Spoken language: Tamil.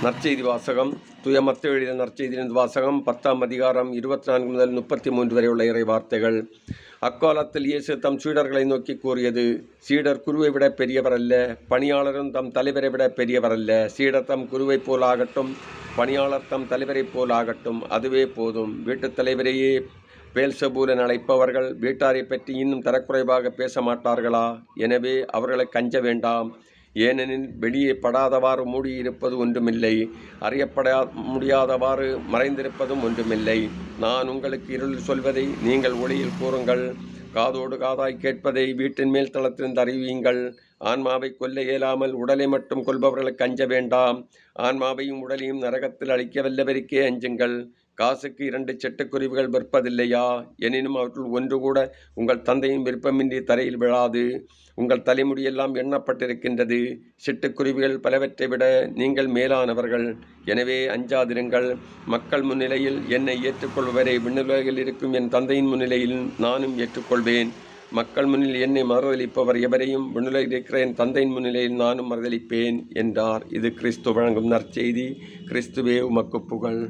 நற்செய்தி வாசகம். தூய மத்தேயு எழுதிய நற்செய்தியின் வாசகம் 10ஆம் அதிகாரம் 24 முதல் 33 வரை உள்ள இறை வார்த்தைகள். அக்காலத்தில் இயேசு தம் சீடர்களை நோக்கி கூறியது: சீடர் குருவை விட பெரியவர் அல்ல, பணியாளரும் தம் தலைவரை விட பெரியவர் அல்ல. சீடர் தம் குருவை போல் ஆகட்டும், பணியாளர் தம் தலைவரை போல் ஆகட்டும், அதுவே போதும். வீட்டுத் தலைவரையே பேல்செபூல் என அழைப்பவர்கள் வீட்டாரை பற்றி இன்னும் தரக்குறைவாக பேச மாட்டார்களா? எனவே அவர்களை கஞ்ச வேண்டாம். ஏனெனில் வெளியே படாதவாறு மூடியிருப்பது ஒன்றுமில்லை, அறியப்பட முடியாதவாறு மறைந்திருப்பதும் ஒன்றுமில்லை. நான் உங்களுக்கு இருளில் சொல்வதை நீங்கள் ஒளியில் கூறுங்கள், காதோடு காதாய் கேட்பதை வீட்டின் மேல் தளத்திலிருந்து அறிவியுங்கள். ஆன்மாவை கொல்ல இயலாமல் உடலை மட்டும் கொல்பவர்களுக்கு அஞ்ச வேண்டாம். ஆன்மாவையும் உடலையும் நரகத்தில் அழிக்க வல்லவருக்கே அஞ்சுங்கள். காசுக்கு 2 சிட்டுக்குருவிகள் விற்பதில்லையா? எனினும் அவற்றுள் ஒன்று கூட உங்கள் தந்தையின் விருப்பமின்றி தரையில் விழாது. உங்கள் தலைமுடியெல்லாம் எண்ணப்பட்டிருக்கின்றது. சிட்டுக்குருவிகள் பலவற்றை விட நீங்கள் மேலானவர்கள். எனவே அஞ்சாதிருங்கள். மக்கள் முன்னிலையில் என்னை ஏற்றுக்கொள்வரை விண்ணுலகில் இருக்கும் என் தந்தையின் முன்னிலையில் நானும் ஏற்றுக்கொள்வேன். மக்கள் முன்னில் என்னை மறுதளிப்பவர் எவரையும் விண்ணுலகில் இருக்கிற என் தந்தையின் முன்னிலையில் நானும் மறுதளிப்பேன் என்றார். இது கிறிஸ்து வழங்கும் நற்செய்தி. கிறிஸ்துவே உமக்கு புகழ்.